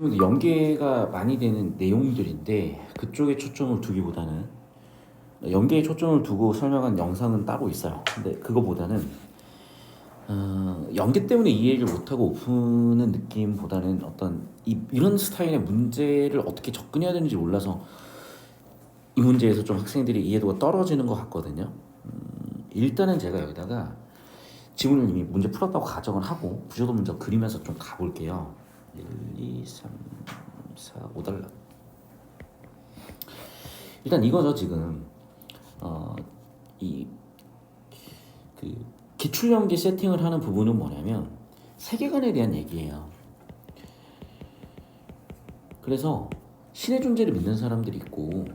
연계가 많이 되는 내용들인데 그쪽에 초점을 두기보다는 연계에 초점을 두고 설명한 영상은 따로 있어요. 근데 그거보다는 연계 때문에 이해를 못하고 오프는 느낌보다는 어떤 이런 스타일의 문제를 어떻게 접근해야 되는지 몰라서 이 문제에서 좀 학생들이 이해도가 떨어지는 것 같거든요. 일단은 제가 여기다가 지문을 이미 문제 풀었다고 가정을 하고 구조도 문제 그리면서 좀 가볼게요. 1, 2, 3, 4, 5달러. 일단 이거죠. 지금 이 그 기출연계 세팅을 하는 부분은 뭐냐면 세계관에 대한 얘기예요. 그래서 신의 존재를 믿는 사람들이 있고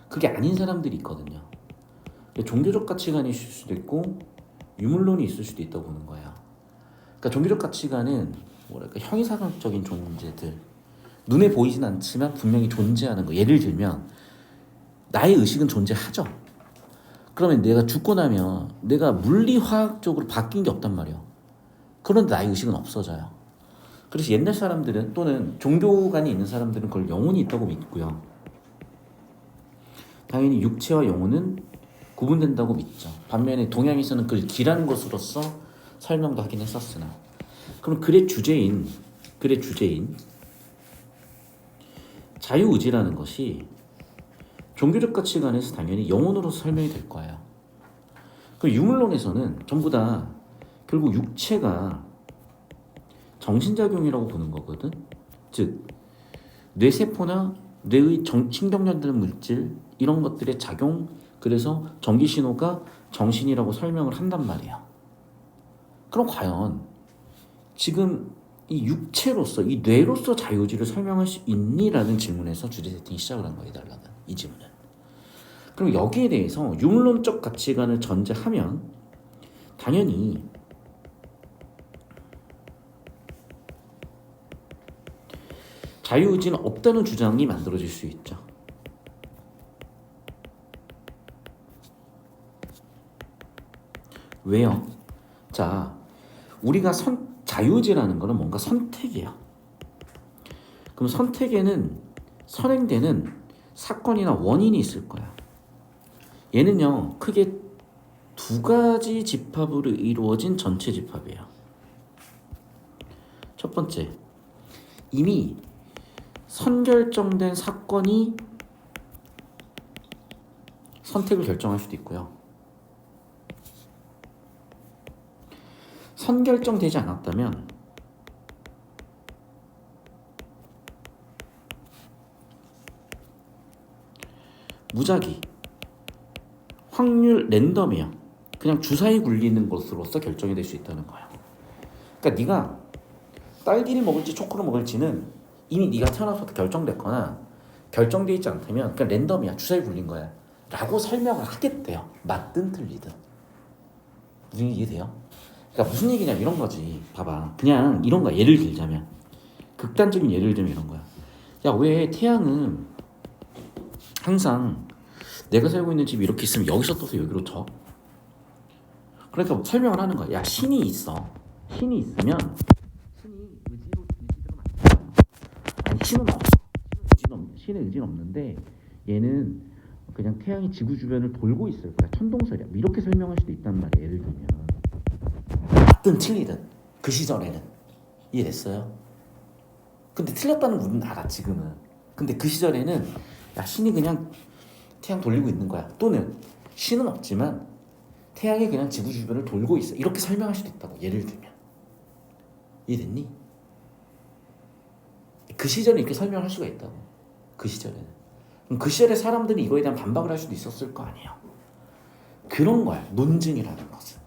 그게 아닌 사람들이 있거든요. 종교적 가치관이 있을 수도 있고 유물론이 있을 수도 있다고 보는 거야. 그러니까 종교적 가치관은 뭐랄까 형이상학적인 존재들, 눈에 보이진 않지만 분명히 존재하는 거. 예를 들면 나의 의식은 존재하죠. 그러면 내가 죽고 나면 내가 물리화학적으로 바뀐 게 없단 말이에요. 그런데 나의 의식은 없어져요. 그래서 옛날 사람들은 또는 종교관이 있는 사람들은 그걸 영혼이 있다고 믿고요. 당연히 육체와 영혼은 구분된다고 믿죠. 반면에 동양에서는 그걸 기라는 것으로서 설명도 하긴 했었으나, 그럼 글의 주제인 자유의지라는 것이 종교적 가치관에서 당연히 영혼으로서 설명이 될 거예요. 그 유물론에서는 전부 다 결국 육체가 정신작용이라고 보는 거거든. 즉 뇌세포나 뇌의 신경전달 물질 이런 것들의 작용, 그래서 전기신호가 정신이라고 설명을 한단 말이에요. 그럼 과연 지금 이 육체로서, 이 뇌로서 자유의지를 설명할 수 있니라는 질문에서 주제 세팅이 시작을 한 거예요. 이 질문은. 그럼 여기에 대해서 유물론적 가치관을 전제하면 당연히 자유의지는 없다는 주장이 만들어질 수 있죠. 왜요? 자, 우리가 자유의지라는 거는 뭔가 선택이야. 그럼 선택에는 선행되는 사건이나 원인이 있을 거야. 얘는요, 크게 두 가지 집합으로 이루어진 전체 집합이에요. 첫 번째, 이미 선결정된 사건이 선택을 결정할 수도 있고요. 선결정되지 않았다면 무작위, 확률, 랜덤이야. 그냥 주사위 굴리는 것으로서 결정이 될 수 있다는 거야. 그러니까 네가 딸기를 먹을지 초코를 먹을지는 이미 네가 태어나서부터 결정됐거나 결정되어 있지 않다면 그냥 랜덤이야. 주사위 굴린 거야. 라고 설명을 하겠대요. 맞든 틀리든. 무슨 얘기 이해돼요? 그러니까 무슨 얘기냐면 이런 거지. 봐봐. 그냥 이런 거야. 예를 들자면. 극단적인 예를 들면 이런 거야. 야, 왜 태양은 항상 내가 살고 있는 집이 이렇게 있으면 여기서 떠서 여기로 쳐? 그러니까 설명을 하는 거야. 야, 신이 있어. 신이 있으면 의지대로 만들어. 아니, 신은 없어. 신의 의지는 없는데 얘는 그냥 태양이 지구 주변을 돌고 있을 거야. 천동설이야. 이렇게 설명할 수도 있단 말이야. 예를 들면. 맞든 틀리든 그 시절에는. 이해됐어요? 근데 틀렸다는 우리는 알아 지금은. 근데 그 시절에는 야, 신이 그냥 태양 돌리고 있는 거야. 또는 신은 없지만 태양이 그냥 지구 주변을 돌고 있어. 이렇게 설명할 수도 있다고. 예를 들면. 이해됐니? 그 시절에 이렇게 설명할 수가 있다고. 그 시절에는. 그럼 그 시절에 사람들이 이거에 대한 반박을 할 수도 있었을 거 아니에요. 그런 거야. 논증이라는 것은.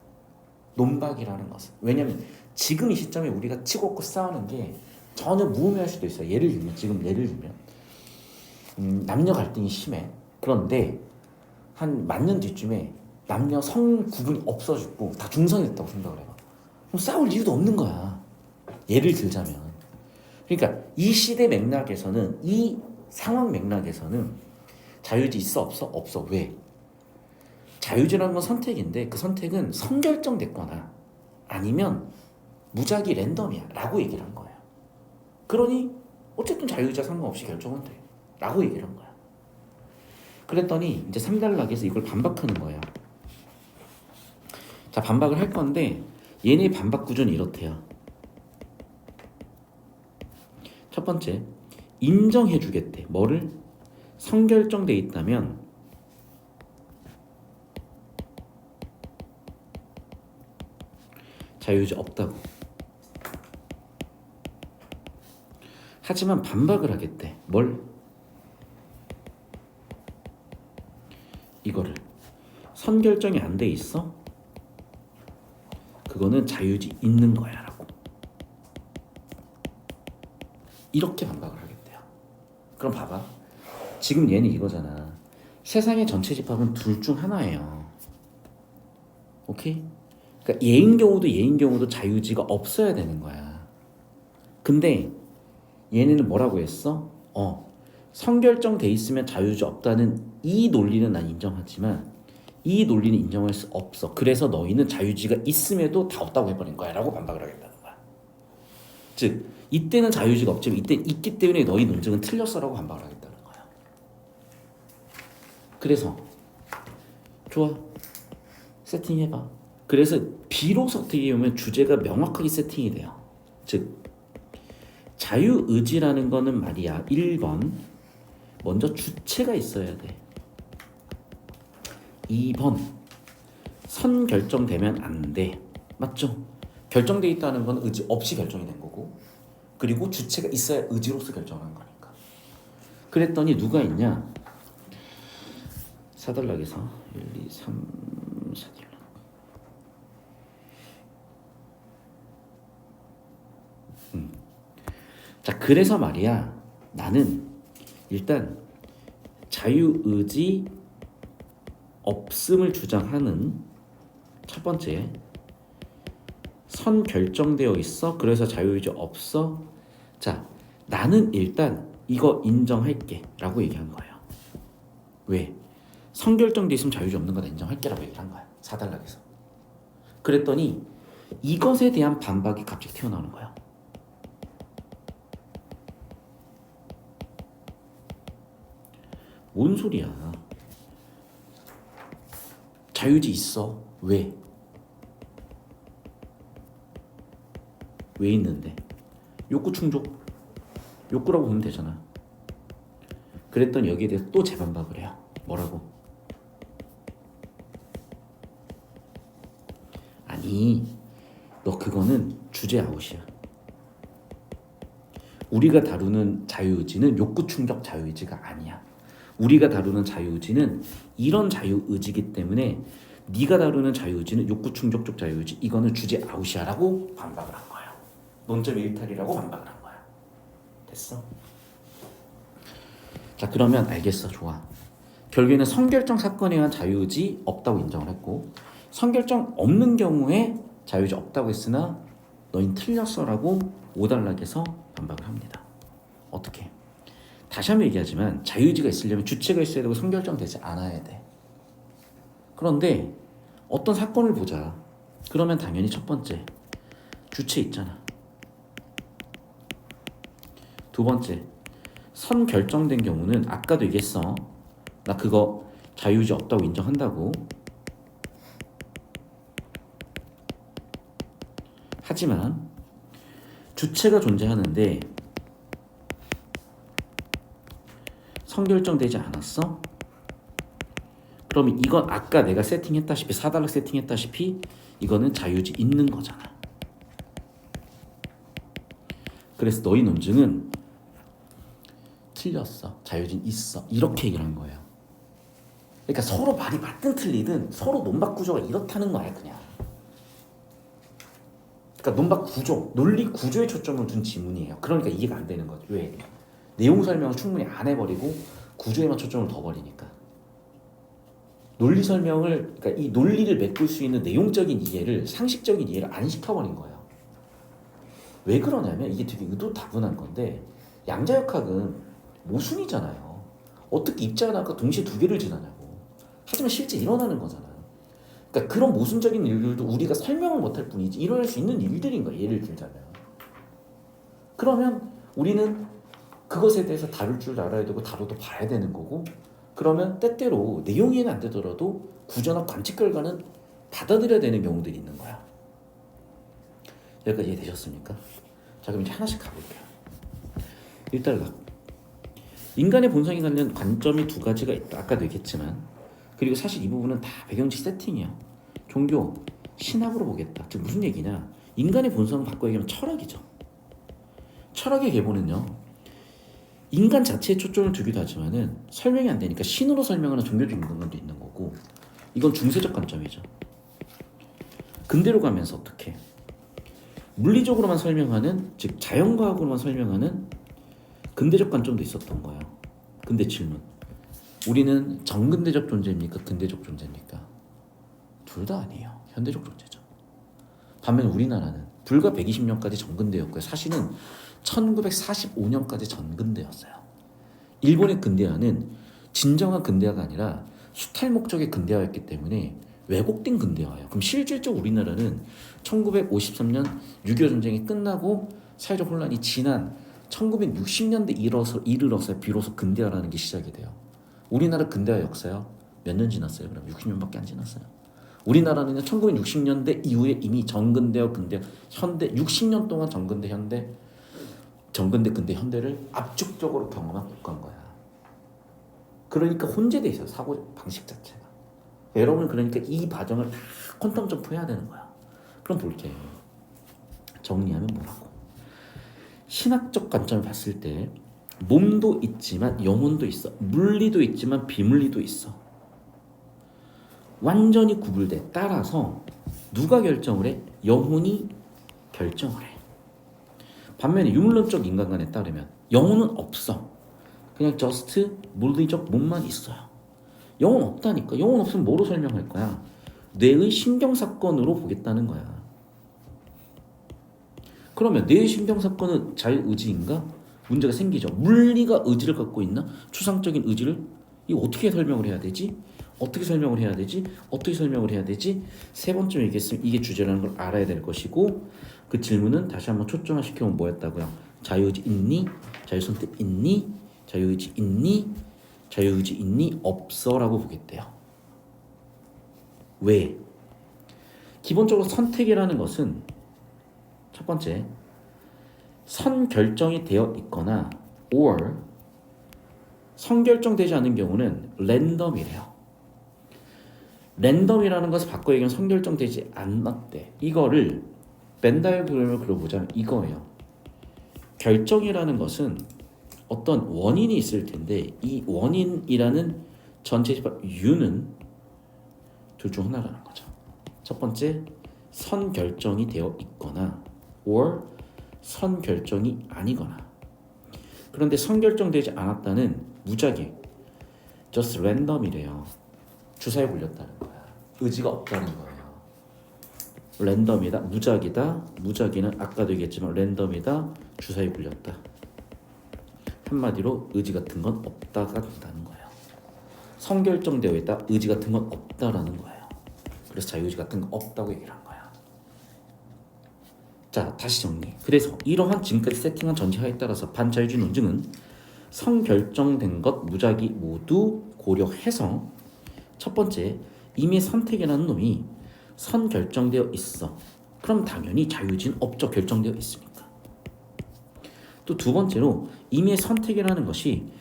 논박이라는 것은. 왜냐면 지금 이 시점에 우리가 치고 고 싸우는 게 전혀 무의미할 수도 있어요. 예를 들면 남녀 갈등이 심해. 그런데 한 만 년 뒤쯤에 남녀 성 구분이 없어지고 다 중성했다고 생각을 해봐. 그럼 싸울 이유도 없는 거야. 예를 들자면. 그러니까 이 시대 맥락에서는, 이 상황 맥락에서는 자유의지 있어 없어? 없어. 왜? 자유의지라는 건 선택인데 그 선택은 선결정됐거나 아니면 무작위 랜덤이야 라고 얘기를 한 거예요. 그러니 어쨌든 자유의지와 상관없이 결정은 돼 라고 얘기를 한 거야. 그랬더니 이제 3단락에서 이걸 반박하는 거예요. 자, 반박을 할 건데 얘네 반박 구조는 이렇대요. 첫 번째, 인정해 주겠대. 뭐를? 선결정돼 있다면 자유의지 없다고. 하지만 반박을 하겠대. 뭘? 이거를 선결정이 안 돼 있어? 그거는 자유의지 있는 거야 라고. 이렇게 반박을 하겠대요. 그럼 봐봐. 지금 얘는 이거잖아. 세상의 전체 집합은 둘 중 하나예요. 오케이? 그러니까 얘인 경우도 자유의지가 없어야 되는 거야. 근데 얘네는 뭐라고 했어? 선결정돼 있으면 자유의지 없다는 이 논리는 난 인정하지만 이 논리는 인정할 수 없어. 그래서 너희는 자유의지가 있음에도 다 없다고 해버린 거야 라고 반박을 하겠다는 거야. 즉 이때는 자유의지가 없지만 이때 있기 때문에 너희 논증은 틀렸어 라고 반박을 하겠다는 거야. 그래서 좋아, 세팅해봐. 그래서 비로소 어떻게 보면 주제가 명확하게 세팅이 돼요. 즉 자유의지라는 거는 말이야, 1번 먼저 주체가 있어야 돼. 2번 선 결정되면 안 돼. 맞죠? 결정돼 있다는 건 의지 없이 결정이 된 거고, 그리고 주체가 있어야 의지로서 결정한 거니까. 그랬더니 누가 있냐? 4단락에서 1, 2, 3, 4단락. 자, 그래서 말이야, 나는 일단 자유의지 없음을 주장하는 첫 번째, 선 결정되어 있어. 그래서 자유의지 없어. 자, 나는 일단 이거 인정할게 라고 얘기한 거예요. 왜? 선 결정돼 있으면 자유의지 없는 거다 인정할게 라고 얘기를 한 거야. 4단락에서. 그랬더니 이것에 대한 반박이 갑자기 튀어나오는 거야. 뭔 소리야? 자유의지 있어. 왜? 왜 있는데? 욕구 충족. 욕구라고 보면 되잖아. 그랬더니 여기에 대해서 또 재반박을 해요. 뭐라고? 아니, 너 그거는 주제 아웃이야. 우리가 다루는 자유의지는 욕구 충족 자유의지가 아니야. 우리가 다루는 자유의지는 이런 자유의지이기 때문에 네가 다루는 자유의지는 욕구 충족적 자유의지, 이거는 주제 아웃이야 라고 반박을 한 거야. 논점 일탈이라고 반박을 한 거야. 됐어? 자, 그러면 알겠어. 좋아. 결국에는 선결정 사건에 의한 자유의지 없다고 인정을 했고, 선결정 없는 경우에 자유의지 없다고 했으나 너희는 틀렸어 라고 5단락에서 반박을 합니다. 어떻게? 다시 한번 얘기하지만 자유의지가 있으려면 주체가 있어야 되고 선결정되지 않아야 돼. 그런데 어떤 사건을 보자. 그러면 당연히 첫 번째, 주체 있잖아. 두 번째, 선 결정된 경우는 아까도 얘기했어. 나 그거 자유의지 없다고 인정한다고. 하지만 주체가 존재하는데 선결정되지 않았어? 그럼 이건 아까 내가 세팅했다시피 4단락 세팅했다시피 이거는 자유의지 있는 거잖아. 그래서 너희 논증은 틀렸어. 자유의지는 있어. 이렇게 얘기를 한 거예요. 그러니까 서로 말이 맞든 틀리든 서로 논박 구조가 이렇다는 거야 그냥. 그러니까 논박 구조, 논리 구조에 초점을 둔 지문이에요. 그러니까 이해가 안 되는 거죠. 왜? 내용 설명을 충분히 안 해버리고 구조에만 초점을 더 버리니까. 논리 설명을, 그러니까 이 논리를 메꿀 수 있는 내용적인 이해를, 상식적인 이해를 안 시켜버린 거예요. 왜 그러냐면 이게 되게 의도다분한 건데, 양자역학은 모순이잖아요. 어떻게 입자 하나가 동시에 두 개를 지나냐고. 하지만 실제 일어나는 거잖아요. 그러니까 그런 모순적인 일들도 우리가 설명을 못할 뿐이지 일어날 수 있는 일들인 거야. 예를 들자면. 그러면 우리는 그것에 대해서 다룰 줄 알아야 되고 다뤄도 봐야 되는 거고, 그러면 때때로 내용이 이해는 안 되더라도 구조나 관측 결과는 받아들여야 되는 경우들이 있는 거야. 여기까지 이해되셨습니까? 자, 그럼 이제 하나씩 가볼게요. 1달락. 인간의 본성에 관련 관점이 두 가지가 있다. 아까도 얘기했지만, 그리고 사실 이 부분은 다 배경지 세팅이야. 종교, 신학으로 보겠다. 즉 무슨 얘기냐? 인간의 본성을 바꿔 얘기하면 철학이죠. 철학의 계보는요, 인간 자체에 초점을 두기도 하지만은 설명이 안 되니까 신으로 설명하는 종교적 인간관도 있는 거고, 이건 중세적 관점이죠. 근대로 가면서 어떻게 물리적으로만 설명하는, 즉 자연과학으로만 설명하는 근대적 관점도 있었던 거예요. 근대 질문: 우리는 정근대적 존재입니까? 근대적 존재입니까? 둘 다 아니에요. 현대적 존재죠. 반면 우리나라는 불과 120년까지 정근대였고요. 사실은 1945년까지 전근대였어요. 일본의 근대화는 진정한 근대화가 아니라 수탈 목적의 근대화였기 때문에 왜곡된 근대화예요. 그럼 실질적으로 우리나라는 1953년 6.25 전쟁이 끝나고 사회적 혼란이 지난 1960년대 이르러서 비로소 근대화라는 게 시작이 돼요. 우리나라 근대화 역사요? 몇 년 지났어요? 그럼 60년밖에 안 지났어요. 우리나라는 1960년대 이후에 이미 정근대와 근대, 현대 60년 동안 정근대, 현대, 정근대, 근대, 현대를 압축적으로 경험한 국가인 거야. 그러니까 혼재돼 있어요. 사고 방식 자체가. 여러분은 그러니까 이 과정을 다 퀀텀 점프해야 되는 거야. 그럼 볼게요. 정리하면 뭐라고? 신학적 관점을 봤을 때 몸도 있지만 영혼도 있어. 물리도 있지만 비물리도 있어. 완전히 구분돼. 따라서 누가 결정을 해? 영혼이 결정을 해. 반면에 유물론적 인간관에 따르면 영혼은 없어. 그냥 저스트 물리적 몸만 있어요. 영혼 없다니까. 영혼 없으면 뭐로 설명할 거야? 뇌의 신경사건으로 보겠다는 거야. 그러면 뇌의 신경사건은 자유의지인가? 문제가 생기죠. 물리가 의지를 갖고 있나? 추상적인 의지를? 이거 어떻게 설명을 해야 되지? 어떻게 설명을 해야 되지? 어떻게 설명을 해야 되지? 세 번째 얘기했으면 이게 주제라는 걸 알아야 될 것이고, 그 질문은 다시 한번 초점화시켜보면 뭐였다고요? 자유의지 있니? 자유선택 있니? 자유의지 있니? 자유의지 있니? 없어 라고 보겠대요. 왜? 기본적으로 선택이라는 것은 첫 번째, 선결정이 되어 있거나 or 선결정되지 않은 경우는 랜덤이래요. 랜덤이라는 것을 바꿔 얘기하면 선결정되지 않았대. 이거를 벤 다이어그램을 그려보자면 이거예요. 결정이라는 것은 어떤 원인이 있을 텐데 이 원인이라는 전체 집합 U는 둘 중 하나라는 거죠. 첫 번째, 선결정이 되어 있거나 or 선결정이 아니거나. 그런데 선결정되지 않았다는 무작위, just random이래요. 주사에 굴렸다는 거야. 의지가 없다는 거예요. 랜덤이다, 무작위다. 무작위는 아까도 얘기했지만 랜덤이다, 주사에 굴렸다. 한마디로 의지 같은 건 없다가 된다는 거예요. 선결정되어 있다, 의지 같은 건 없다라는 거예요. 그래서 자유의지 같은 거 없다고 얘기를 한 거야. 자, 다시 정리. 그래서 이러한 지금까지 세팅한 전제하에 따라서 반자유주의 논증은 선결정된 것, 무작위 모두 고려해서 첫 번째, 이미 선택이라는 놈이 선결정되어 있어. 그럼 당연히 자유의지는 없죠. 결정되어 있으니까. 또 두 번째로 이미의 선택이라는 것이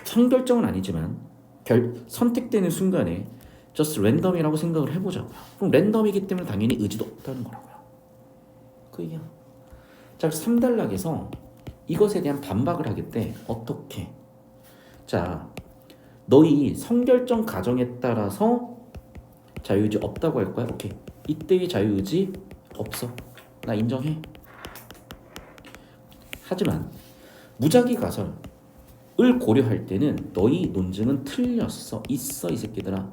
선결정은 아니지만 선택되는 순간에 just 랜덤이라고 생각을 해보자고요. 그럼 랜덤이기 때문에 당연히 의지도 없다는 거라고요. 그 얘기야. 자, 3단락에서 이것에 대한 반박을 하겠대. 어떻게? 자, 너희 선결정 가정에 따라서 자유의지 없다고 할 거야? 오케이. 이때의 자유의지 없어. 나 인정해. 하지만 무작위 가설을 고려할 때는 너희 논증은 틀렸어. 있어 이 새끼들아.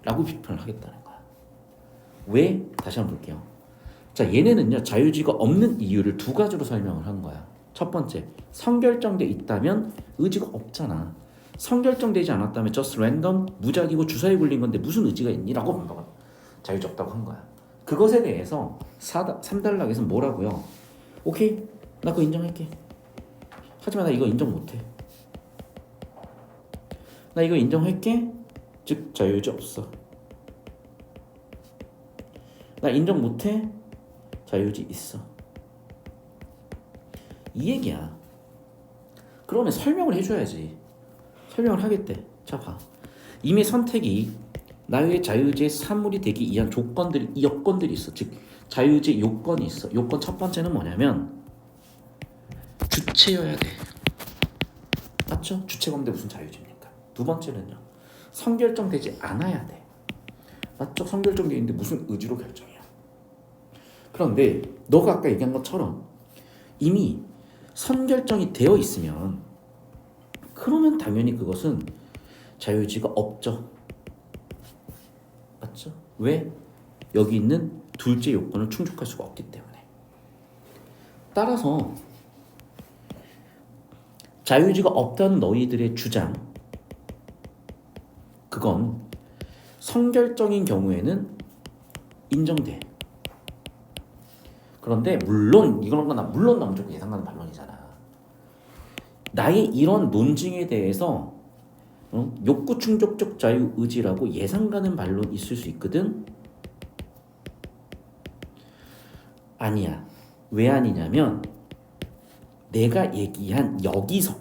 라고 비판을 하겠다는 거야. 왜? 다시 한번 볼게요. 자, 얘네는요 자유의지가 없는 이유를 두 가지로 설명을 한 거야. 첫 번째, 선결정돼 있다면 의지가 없잖아. 선결정되지 않았다면 just random, 무작위고 주사에 굴린 건데 무슨 의지가 있니? 라고 반박을. 자유주의 없다고 한 거야. 그것에 대해서 3단락에서 뭐라고요? 오케이, 나 그거 인정할게. 하지만 나 이거 인정 못해. 나 이거 인정할게. 즉 자유주의 없어. 나 인정 못해. 자유주의 있어. 이 얘기야. 그러면 설명을 해줘야지. 설명을 하겠대. 자 봐. 이미 선택이 나의 자유주의 사물이 되기 위한 여건들이 있어. 즉 자유주의 요건이 있어. 요건 첫 번째는 뭐냐면 주체여야 돼. 맞죠? 주체가 없는데 무슨 자유주의입니까? 두 번째는요. 선결정되지 않아야 돼. 맞죠? 선결정되어 있는데 무슨 의지로 결정이야. 그런데 너가 아까 얘기한 것처럼 이미 선결정이 되어 있으면 그러면 당연히 그것은 자유주의가 없죠. 맞죠? 왜? 여기 있는 둘째 요건을 충족할 수가 없기 때문에. 따라서 자유주의가 없다는 너희들의 주장, 그건 선결정인 경우에는 인정돼. 그런데 물론 나 무조건 예상하는 반론이잖아. 나의 이런 논증에 대해서 욕구 충족적 자유 의지라고 예상가는 반론 있을 수 있거든. 아니야. 왜 아니냐면 내가 얘기한 여기서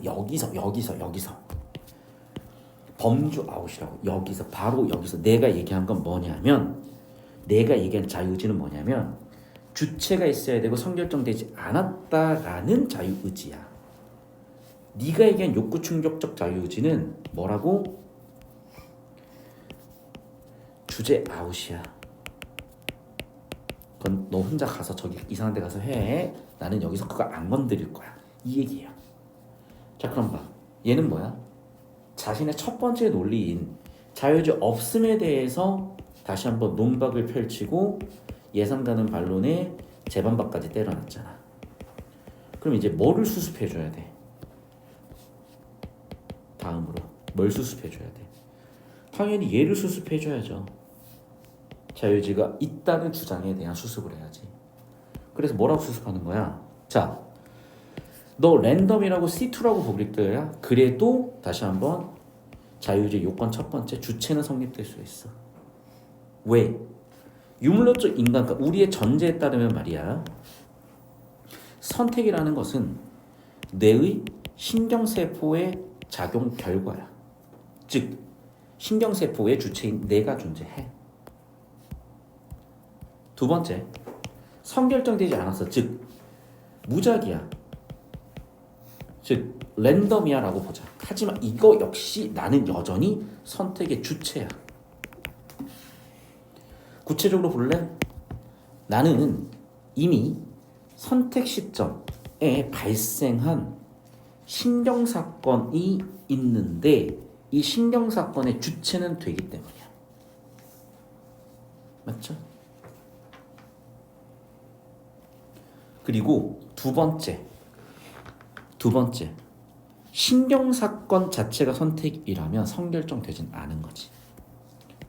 범주 아웃이라고. 여기서 바로 여기서 내가 얘기한 건 뭐냐면, 내가 얘기한 자유의지는 뭐냐면 주체가 있어야 되고 선결정되지 않았다라는 자유의지야. 네가 얘기한 욕구 충족적 자유의지는 뭐라고? 주제 아웃이야. 그건 너 혼자 가서 저기 이상한 데 가서 해. 나는 여기서 그거 안 건드릴 거야. 이 얘기예요. 자, 그럼 봐. 얘는 뭐야? 자신의 첫 번째 논리인 자유주의 없음에 대해서 다시 한번 논박을 펼치고 예상가는 반론에 재반박까지 때려놨잖아. 그럼 이제 뭐를 수습해줘야 돼? 다음으로 뭘 수습해줘야 돼? 당연히 얘를 수습해줘야죠. 자유주의가 있다는 주장에 대한 수습을 해야지. 그래서 뭐라고 수습하는 거야? 자, 너 랜덤이라고 C2라고 보길 거야. 그래도 다시 한번 자유주의 요건 첫 번째 주체는 성립될 수 있어. 왜? 유물론적 인간과 우리의 전제에 따르면 말이야. 선택이라는 것은 뇌의 신경세포의 작용 결과야. 즉 신경세포의 주체인 내가 존재해. 두 번째, 선결정되지 않았어. 즉 무작위야. 즉 랜덤이야 라고 보자. 하지만 이거 역시 나는 여전히 선택의 주체야. 구체적으로 볼래? 나는 이미 선택 시점에 발생한 신경사건이 있는데 이 신경사건의 주체는 되기 때문이야. 맞죠? 그리고 두 번째 신경사건 자체가 선택이라면 선결정되진 않은 거지.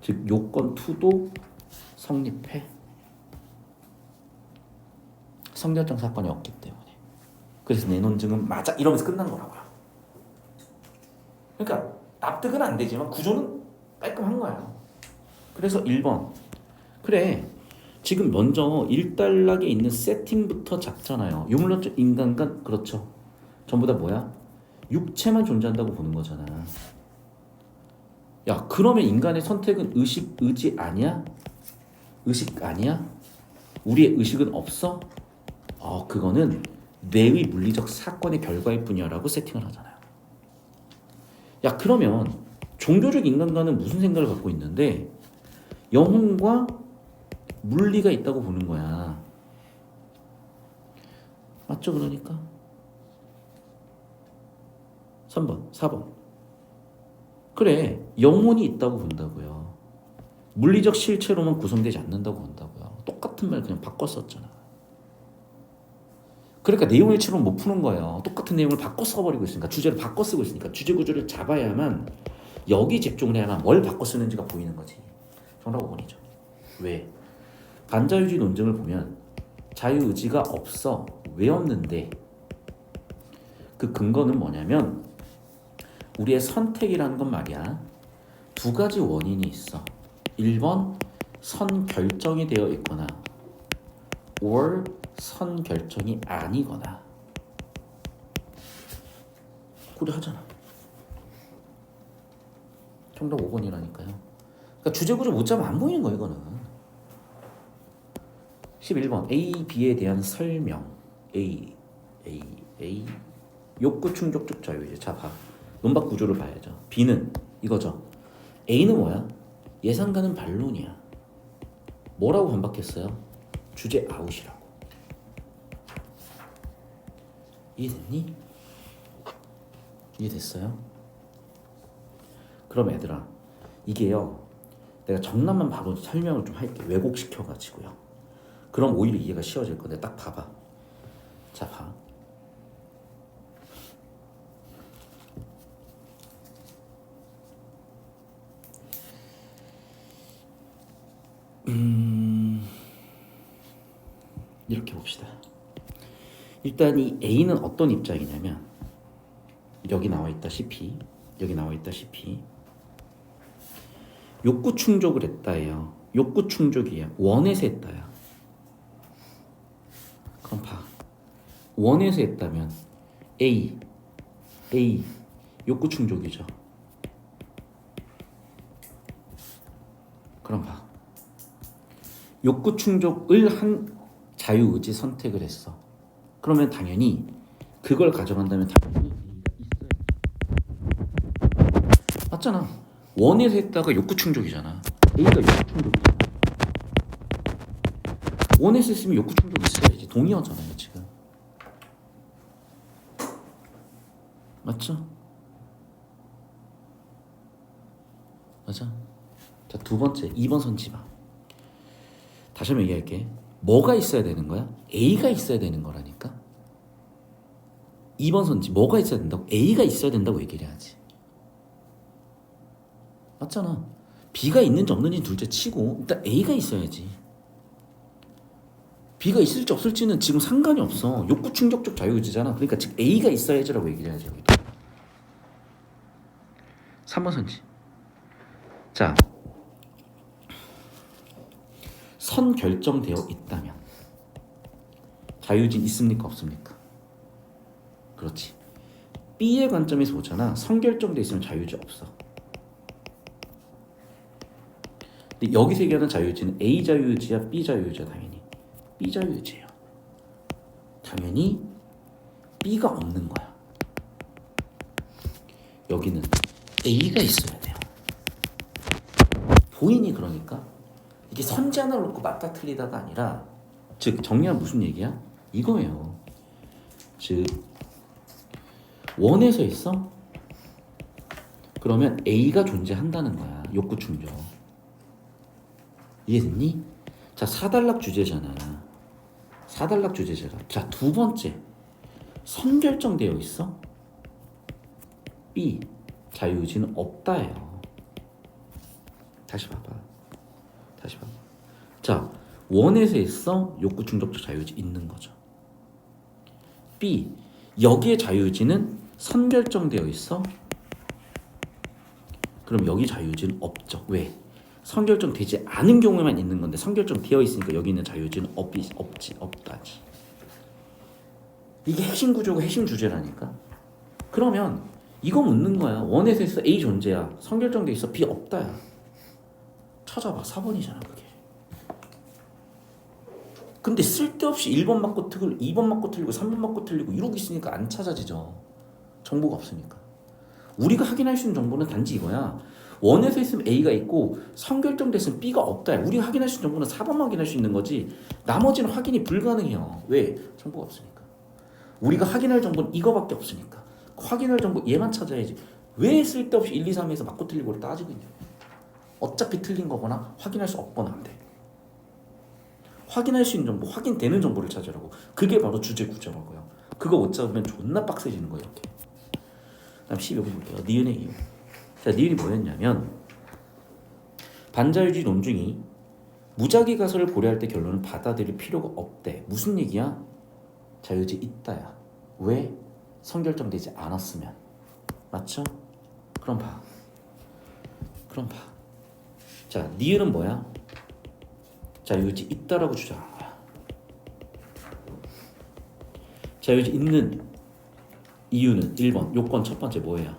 즉 요건 2도 성립해. 선결정 사건이 없기 때문에. 그래서 내 논증은 맞아 이러면서 끝난 거라고요. 그러니까 납득은 안 되지만 구조는 깔끔한 거야. 그래서 1번. 그래, 지금 먼저 1단락에 있는 세팅부터 잡잖아요. 유물론적 인간과 그렇죠. 전부 다 뭐야? 육체만 존재한다고 보는 거잖아. 야, 그러면 인간의 선택은 의지 아니야? 의식 아니야? 우리의 의식은 없어? 그거는 뇌의 물리적 사건의 결과일 뿐이야 라고 세팅을 하잖아요. 야, 그러면 종교적 인간과는 무슨 생각을 갖고 있는데 영혼과 물리가 있다고 보는 거야. 맞죠? 그러니까 3번, 4번. 그래, 영혼이 있다고 본다고요. 물리적 실체로만 구성되지 않는다고 본다고요. 똑같은 말 그냥 바꿔 썼잖아. 그러니까 내용 일치로 못 푸는 거예요. 똑같은 내용을 바꿔 써버리고 있으니까, 주제를 바꿔 쓰고 있으니까 주제 구조를 잡아야만, 여기 집중을 해야만 뭘 바꿔 쓰는지가 보이는 거지. 정답 5번이죠. 왜? 반자유주의 논증을 보면 자유의지가 없어. 왜 없는데? 그 근거는 뭐냐면 우리의 선택이라는 건 말이야. 두 가지 원인이 있어. 1번 선결정이 되어 있거나 or 선결정이 아니거나. 고려하잖아. 정답 5번이라니까요. 그러니까 주제구조 못 잡으면 안 보이는 거야 이거는. 11번 A, B에 대한 설명. A 욕구 충족적 자유의지. 자 봐. 논박 구조를 봐야죠. B는 이거죠. A는 뭐야? 예상가는 반론이야. 뭐라고 반박했어요? 주제 아웃이라고. 이해됐니? 이해됐어요? 그럼 얘들아 이게요 내가 정답만 바로 설명을 좀 할게. 왜곡시켜가지고요. 그럼 오히려 이해가 쉬워질 건데 딱 봐봐. 자 봐. 이렇게 봅시다. 일단 이 A는 어떤 입장이냐면 여기 나와 있다시피 욕구 충족을 했다예요. 욕구 충족이야. 원에서 했다야. 그럼 봐. 원에서 했다면 A 욕구 충족이죠. 그럼 봐. 욕구 충족을 한 자유의지 선택을 했어. 그러면 당연히 그걸 가져간다면 당연히 A가 있어요. 맞잖아. 원에서 했다가 욕구 충족이잖아. A가 욕구 충족이잖아. 원에서 했으면 욕구 충족이 있어야지. 동의어잖아요 지금. 맞죠? 맞아. 자, 두 번째 2번 선지 봐. 다시 한번 얘기할게. 뭐가 있어야 되는 거야? A가 있어야 되는 거라니까. 2번 선지 뭐가 있어야 된다고? A가 있어야 된다고 얘기를 해야지. 맞잖아. B가 있는지 없는지 둘째 치고 일단 A가 있어야지. B가 있을지 없을지는 지금 상관이 없어. 욕구 충족적 자유의지잖아. 그러니까 즉 A가 있어야지라고 얘기를 해야지. 여기도. 3번 선지. 자, 선 결정되어 있다면 자유의지는 있습니까 없습니까? 그렇지. B의 관점에서 보잖아. 선 결정되어 있으면 자유의지 없어. 근데 여기서 얘기하는 자유의지는 A 자유의지야 B 자유의지야. 당연히 B 자유의지예요. 당연히 B가 없는 거야. 여기는 A가 있어야 돼요. 보이니? 그러니까 이게 선지 하나를 놓고 맞다 틀리다가 아니라 즉 정리하면 무슨 얘기야? 이거예요. 즉 원에서 있어? 그러면 A가 존재한다는 거야. 욕구 충족. 이해됐니? 자, 사단락 주제잖아. 사단락 주제잖아. 자, 두 번째 선결정되어 있어? B 자유의지는 없다예요. 다시 봐봐. 자, 원에서 있어? 욕구 충족적 자유의지 있는 거죠. B 여기에 자유의지는 선결정되어 있어? 그럼 여기 자유의지는 없죠. 왜? 선결정되지 않은 경우에만 있는 건데 선결정되어 있으니까 여기 있는 자유의지는 없다지. 이게 핵심 구조고 핵심 주제라니까. 그러면 이거 묻는 거야. 원에서 있어 A 존재야. 선결정돼 있어 B 없다야. 찾아봐. 4번이잖아 그게. 근데 쓸데없이 1번 맞고 틀리고 2번 맞고 틀리고 3번 맞고 틀리고 이러고 있으니까 안 찾아지죠. 정보가 없으니까. 우리가 확인할 수 있는 정보는 단지 이거야. 원에서 있으면 A가 있고 선결정됐으면 B가 없다. 우리가 확인할 수 있는 정보는 4번만 확인할 수 있는 거지 나머지는 확인이 불가능해요. 왜? 정보가 없으니까. 우리가 확인할 정보는 이거밖에 없으니까. 확인할 정보 얘만 찾아야지. 왜 쓸데없이 1, 2, 3에서 맞고 틀리고를 따지고 있냐. 어차피 틀린 거거나 확인할 수 없거나 안 돼. 확인할 수 있는 정보, 확인되는 정보를 찾으라고. 그게 바로 주제 구조라고요. 그거 못 잡으면 존나 빡세지는 거예요. 이렇게. 다음 12번 볼게요. 니은의 이유. 자, 니은이 뭐였냐면 반자유주의 논증이 무작위 가설을 고려할 때 결론을 받아들일 필요가 없대. 무슨 얘기야? 자유의지 있다야. 왜? 선결정되지 않았으면. 맞죠? 그럼 봐. 자, 니은은 뭐야? 자유의지 있다라고 주장한 거야. 자유의지 있는 이유는 1번 요건 첫 번째 뭐예요?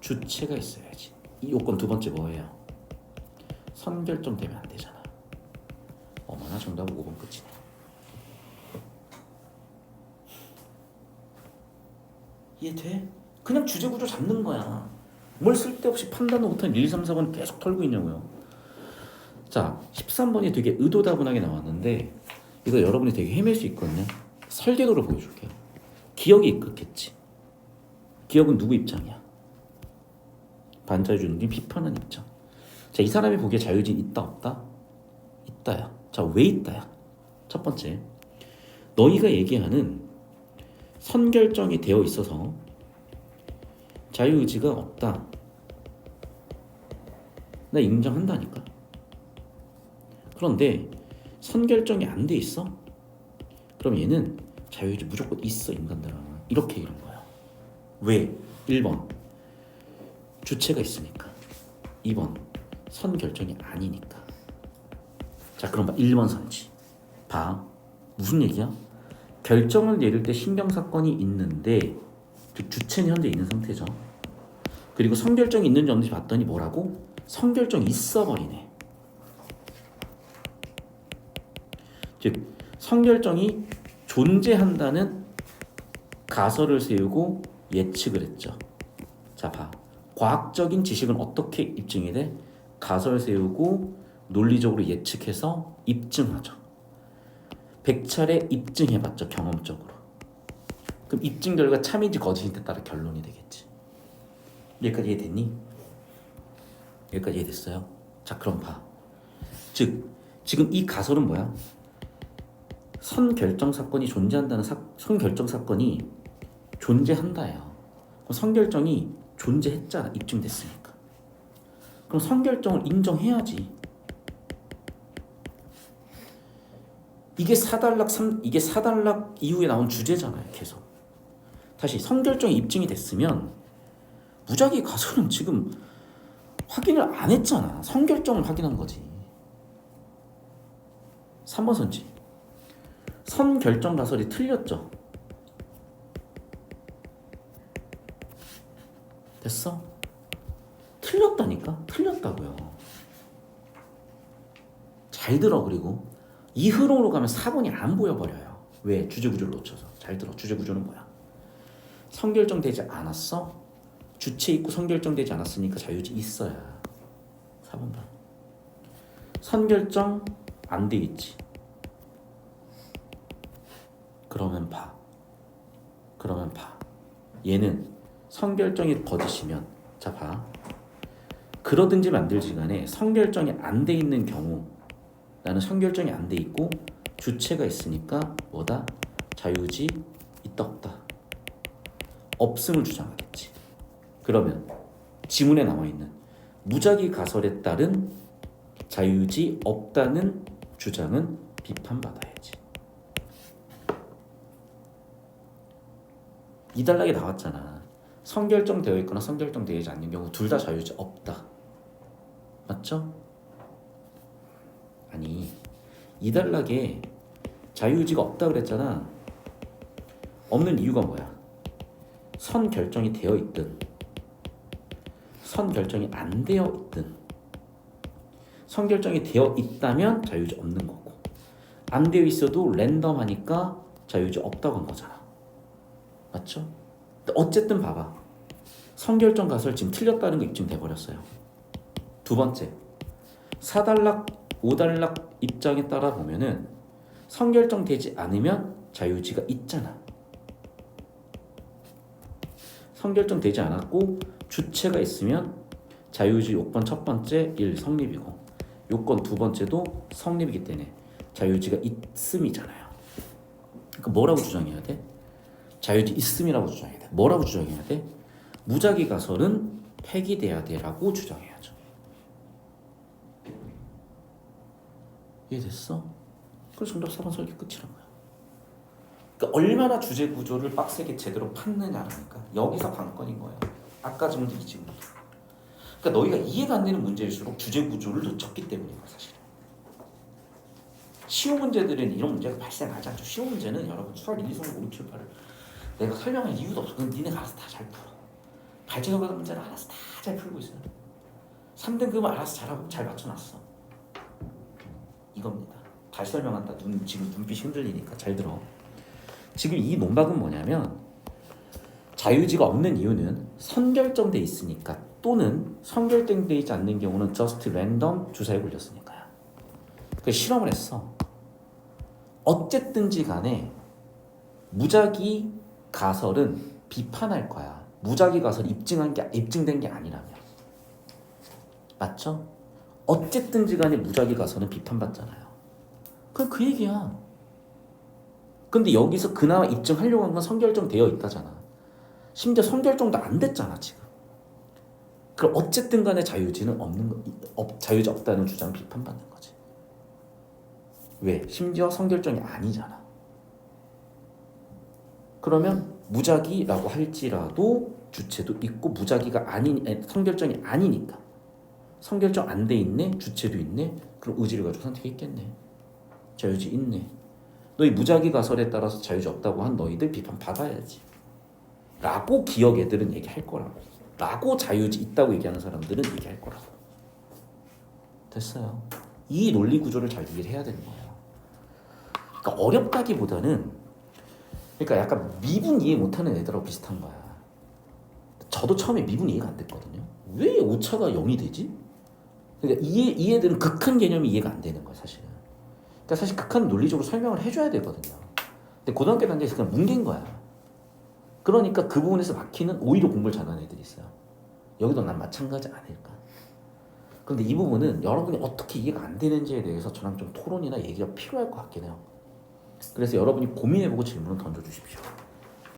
주체가 있어야지. 이 요건 두 번째 뭐예요? 선결정되면 안 되잖아. 어머나 정답 5번 끝이네. 이해돼? 그냥 주제구조 잡는 거야. 뭘 쓸데없이 판단도 못한 1, 2, 3, 4번 계속 털고 있냐고요. 자, 13번이 되게 의도다분하게 나왔는데 이거 여러분이 되게 헤맬 수 있거든요. 설계도를 보여줄게요. 기억이 이끌겠지. 기억은 누구 입장이야? 반자유주의님 비판하는 입장. 자, 이 사람이 보기에 자유의지 있다 없다? 있다야. 자, 왜 있다야? 첫 번째, 너희가 얘기하는 선결정이 되어 있어서 자유의지가 없다. 나 인정한다니까. 그런데 선결정이 안 돼 있어? 그럼 얘는 자유의지 무조건 있어, 인간들아. 이렇게 이런 거야. 왜? 1번 주체가 있으니까. 2번 선결정이 아니니까. 자, 그럼 봐. 1번 선지. 봐. 무슨 얘기야? 결정을 내릴 때 신경사건이 있는데 주체는 현재 있는 상태죠. 그리고 선결정이 있는지 없는지 봤더니 뭐라고? 선결정이 있어버리네. 즉 선결정이 존재한다는 가설을 세우고 예측을 했죠. 자, 봐. 과학적인 지식은 어떻게 입증이 돼? 가설 세우고 논리적으로 예측해서 입증하죠. 100차례 입증해봤죠, 경험적으로. 그럼 입증 결과 참인지 거짓인지 따라 결론이 되겠지. 여기까지 이해됐니? 여기까지 이해됐어요? 자, 그럼 봐. 즉 지금 이 가설은 뭐야? 선결정 사건이 존재한다는 선결정 사건이 존재한다예요. 그럼 선결정이 존재했잖아, 입증됐으니까. 그럼 선결정을 인정해야지. 이게 4단락 이후에 나온 주제잖아요, 계속. 다시 선결정이 입증이 됐으면 무작위 가설은 지금 확인을 안 했잖아. 선결정을 확인한 거지. 3번 선지. 선결정 가설이 틀렸죠. 됐어? 틀렸다니까? 틀렸다고요. 잘 들어. 그리고 이 흐름으로 가면 4번이 안 보여버려요. 왜? 주제구조를 놓쳐서. 잘 들어. 주제구조는 뭐야? 선결정되지 않았어? 주체 있고 선결정되지 않았으니까 자유의지 있어야. 4번 봐. 선결정 안 돼 있지. 그러면 봐. 얘는 선결정이 거짓이면, 자, 봐. 그러든지 만들지 간에 선결정이 안 돼 있는 경우, 나는 선결정이 안 돼 있고 주체가 있으니까 뭐다? 자유의지 있다 없다? 없음을 주장하겠지. 그러면 지문에 나와 있는 무작위 가설에 따른 자유의지 없다는 주장은 비판받아야지. 이 단락에 나왔잖아. 선결정되어 있거나 선결정되지 않는 경우 둘 다 자유의지 없다. 맞죠? 아니, 이 단락에 자유의지가 없다 그랬잖아. 없는 이유가 뭐야? 선결정이 되어 있든 선결정이 안 되어 있든, 선결정이 되어 있다면 자유의지 없는 거고, 안 되어 있어도 랜덤하니까 자유의지 없다고 한 거잖아. 맞죠? 어쨌든 봐봐. 선결정 가설 지금 틀렸다는 거 입증돼 버렸어요. 두 번째, 4단락 5단락 입장에 따라 보면은 선결정 되지 않으면 자유의지가 있잖아. 선결정 되지 않았고 주체가 있으면 자유의지 요건 첫 번째 1 성립이고 요건 두 번째도 성립이기 때문에 자유의지가 있음이잖아요. 그러니까 뭐라고 주장해야 돼? 자유의지 있음이라고 주장해야 돼. 뭐라고 주장해야 돼? 무작위 가설은 폐기돼야 돼라고 주장해야죠. 이해됐어? 그래서 정답 4번 설계 끝이라고요. 그러니까 얼마나 주제 구조를 빡세게 제대로 팠느냐라니까. 여기서 관건인 거예요. 아까 정도 이 지금도. 그러니까 너희가 이해가 안 되는 문제일수록 주제 구조를 놓쳤기 때문인 거야 사실. 쉬운 문제들은 이런 문제가 발생하지 않죠. 쉬운 문제는 여러분 수학 1, 2, 3, 4, 5, 6, 7, 8을 내가 설명할 이유도 없어. 그건 니네가 알아서 다 잘 풀어. 발전형 같은 문제는 알아서 다 잘 풀고 있어요. 3등급은 알아서 잘하고 잘 맞춰놨어. 이겁니다. 다시 설명한다. 지금 눈빛이 흔들리니까 잘 들어. 지금 이 논박은 뭐냐면 자유지가 없는 이유는 선결정돼 있으니까 또는 선결정돼 있지 않는 경우는 just random 주사에 걸렸으니까요. 그 실험을 했어. 어쨌든지 간에 무작위 가설은 비판할 거야. 무작위 가설 입증된 게 아니라면. 맞죠? 어쨌든지 간에 무작위 가설은 비판받잖아요. 그럼 그 얘기야. 근데 여기서 그나마 입증하려고 한 건 선결정 되어 있다잖아. 심지어 선결정도 안 됐잖아 지금. 그럼 어쨌든 간에 자유지는 자유지 없다는 주장은 비판받는 거지. 왜? 심지어 선결정이 아니잖아. 그러면 무작위라고 할지라도 주체도 있고 무작위가 선결정이 아니니까 선결정 안 돼 있네, 주체도 있네. 그럼 의지를 가지고 선택했겠네. 자유지 있네. 너희 무작위 가설에 따라서 자유지 없다고 한 너희들 비판 받아야지. 라고 기억 애들은 얘기할 거라고. 라고 자유지 있다고 얘기하는 사람들은 얘기할 거라고. 됐어요. 이 논리 구조를 잘 이해를 해야 되는 거예요. 그러니까 어렵다기보다는 그러니까 약간 미분 이해 못하는 애들하고 비슷한 거야. 저도 처음에 미분 이해가 안 됐거든요. 왜 오차가 0이 되지? 그러니까 이 애들은 극한 개념이 이해가 안 되는 거야 사실은. 그러니까 사실 극한 논리적으로 설명을 해줘야 되거든요. 근데 고등학교 단계에서 그냥 뭉갠 거야. 그러니까 그 부분에서 막히는 오히려 공부를 잘하는 애들이 있어요. 여기도 난 마찬가지 아닐까. 그런데 이 부분은 여러분이 어떻게 이해가 안 되는지에 대해서 저랑 좀 토론이나 얘기가 필요할 것 같긴 해요. 그래서 여러분이 고민해보고 질문을 던져주십시오.